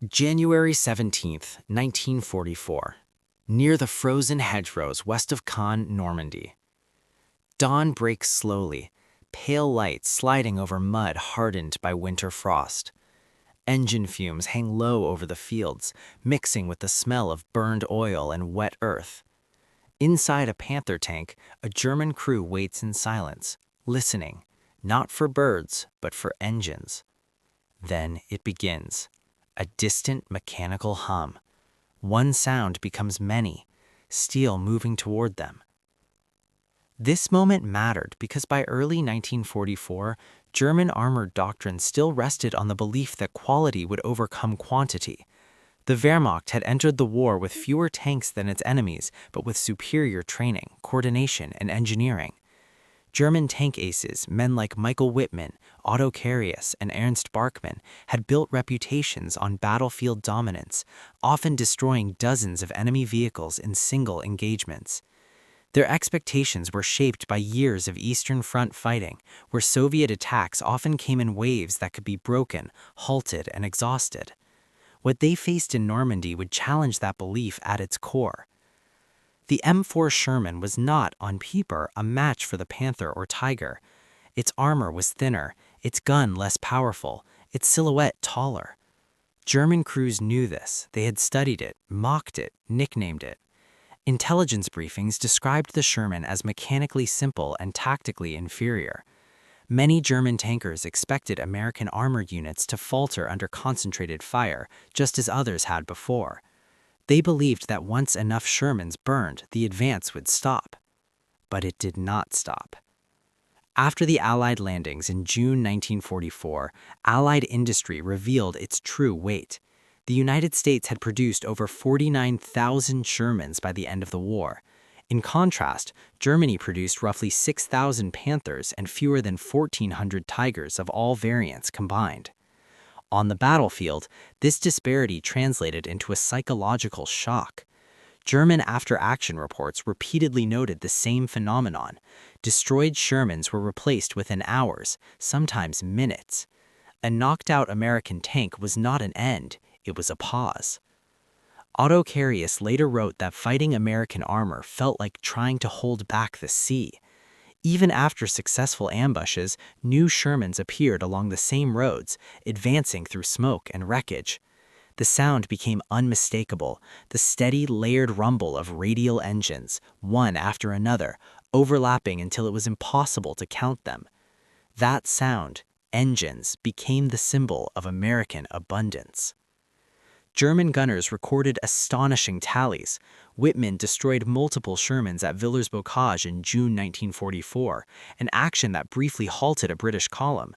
January 17th, 1944. Near the frozen hedgerows west of Caen, Normandy. Dawn breaks slowly, pale light sliding over mud hardened by winter frost. Engine fumes hang low over the fields, mixing with the smell of burned oil and wet earth. Inside a Panther tank, a German crew waits in silence, listening, not for birds, but for engines. Then it begins. A distant mechanical hum. One sound becomes many, steel moving toward them. This moment mattered because by early 1944, German armored doctrine still rested on the belief that quality would overcome quantity. The Wehrmacht had entered the war with fewer tanks than its enemies, but with superior training, coordination, and engineering. German tank aces, men like Michael Wittmann, Otto Carius, and Ernst Barkmann, had built reputations on battlefield dominance, often destroying dozens of enemy vehicles in single engagements. Their expectations were shaped by years of Eastern Front fighting, where Soviet attacks often came in waves that could be broken, halted, and exhausted. What they faced in Normandy would challenge that belief at its core. The M4 Sherman was not, on paper, a match for the Panther or Tiger. Its armor was thinner, its gun less powerful, its silhouette taller. German crews knew this. They had studied it, mocked it, nicknamed it. Intelligence briefings described the Sherman as mechanically simple and tactically inferior. Many German tankers expected American armored units to falter under concentrated fire, just as others had before. They believed that once enough Shermans burned, the advance would stop. But it did not stop. After the Allied landings in June 1944, Allied industry revealed its true weight. The United States had produced over 49,000 Shermans by the end of the war. In contrast, Germany produced roughly 6,000 Panthers and fewer than 1,400 Tigers of all variants combined. On the battlefield, this disparity translated into a psychological shock. German after-action reports repeatedly noted the same phenomenon. Destroyed Shermans were replaced within hours, sometimes minutes. A knocked-out American tank was not an end, it was a pause. Otto Carius later wrote that fighting American armor felt like trying to hold back the sea. Even after successful ambushes, new Shermans appeared along the same roads, advancing through smoke and wreckage. The sound became unmistakable, the steady, layered rumble of radial engines, one after another, overlapping until it was impossible to count them. That sound, engines, became the symbol of American abundance. German gunners recorded astonishing tallies. Wittmann destroyed multiple Shermans at Villers-Bocage in June 1944, an action that briefly halted a British column.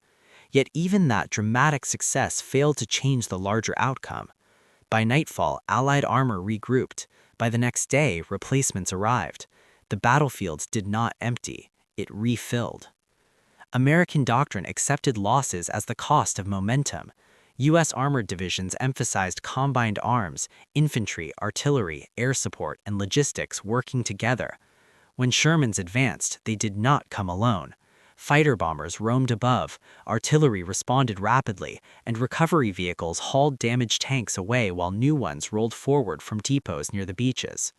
Yet even that dramatic success failed to change the larger outcome. By nightfall, Allied armor regrouped. By the next day, replacements arrived. The battlefield did not empty, it refilled. American doctrine accepted losses as the cost of momentum. U.S. armored divisions emphasized combined arms, infantry, artillery, air support, and logistics working together. When Shermans advanced, they did not come alone. Fighter bombers roamed above, artillery responded rapidly, and recovery vehicles hauled damaged tanks away while new ones rolled forward from depots near the beaches.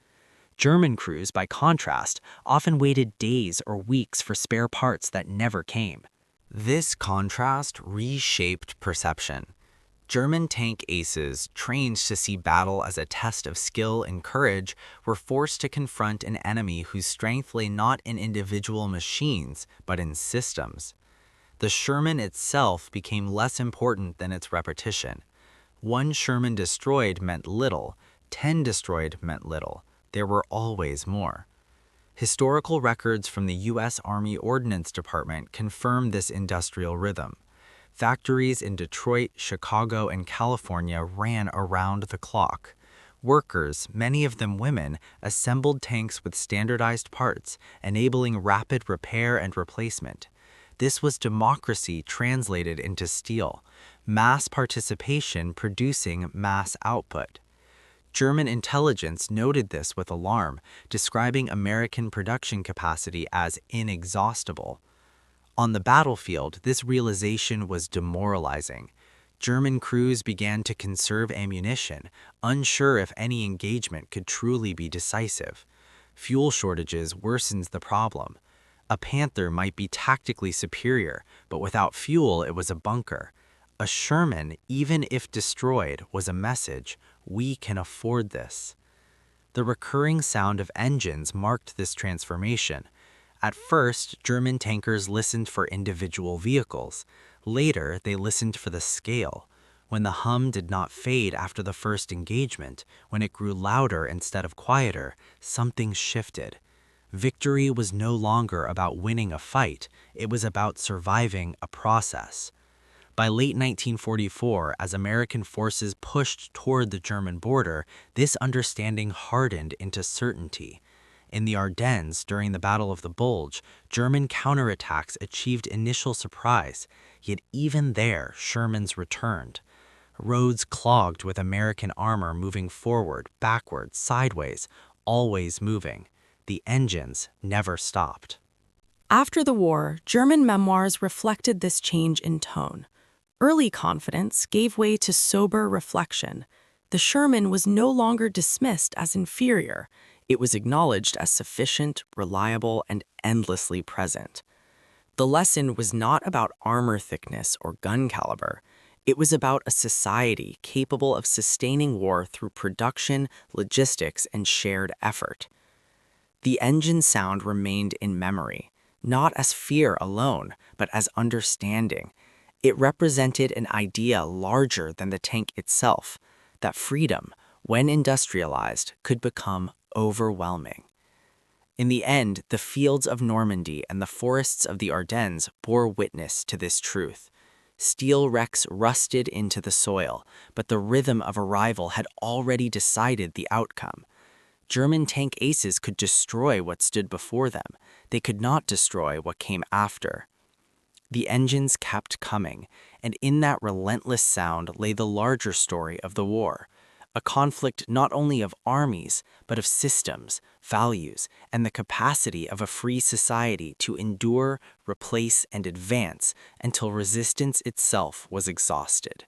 German crews, by contrast, often waited days or weeks for spare parts that never came. This contrast reshaped perception. German tank aces, trained to see battle as a test of skill and courage, were forced to confront an enemy whose strength lay not in individual machines, but in systems. The Sherman itself became less important than its repetition. One Sherman destroyed meant little, 10 destroyed meant little. There were always more. Historical records from the U.S. Army Ordnance Department confirm this industrial rhythm. Factories in Detroit, Chicago, and California ran around the clock. Workers, many of them women, assembled tanks with standardized parts, enabling rapid repair and replacement. This was democracy translated into steel, mass participation producing mass output. German intelligence noted this with alarm, describing American production capacity as inexhaustible. On the battlefield, this realization was demoralizing. German crews began to conserve ammunition, unsure if any engagement could truly be decisive. Fuel shortages worsened the problem. A Panther might be tactically superior, but without fuel it was a bunker. A Sherman, even if destroyed, was a message: we can afford this. The recurring sound of engines marked this transformation. At first, German tankers listened for individual vehicles. Later, they listened for the scale. When the hum did not fade after the first engagement, when it grew louder instead of quieter, something shifted. Victory was no longer about winning a fight, it was about surviving a process. By late 1944, as American forces pushed toward the German border, this understanding hardened into certainty. In the Ardennes, during the Battle of the Bulge, German counterattacks achieved initial surprise, yet even there, Shermans returned. Roads clogged with American armor moving forward, backward, sideways, always moving. The engines never stopped. After the war, German memoirs reflected this change in tone. Early confidence gave way to sober reflection. The Sherman was no longer dismissed as inferior. It was acknowledged as sufficient, reliable, and endlessly present. The lesson was not about armor thickness or gun caliber. It was about a society capable of sustaining war through production, logistics, and shared effort. The engine sound remained in memory, not as fear alone, but as understanding. It represented an idea larger than the tank itself, that freedom, when industrialized, could become overwhelming. In the end, the fields of Normandy and the forests of the Ardennes bore witness to this truth. Steel wrecks rusted into the soil, but the rhythm of arrival had already decided the outcome. German tank aces could destroy what stood before them. They could not destroy what came after. The engines kept coming, and in that relentless sound lay the larger story of the war, a conflict not only of armies, but of systems, values, and the capacity of a free society to endure, replace, and advance until resistance itself was exhausted.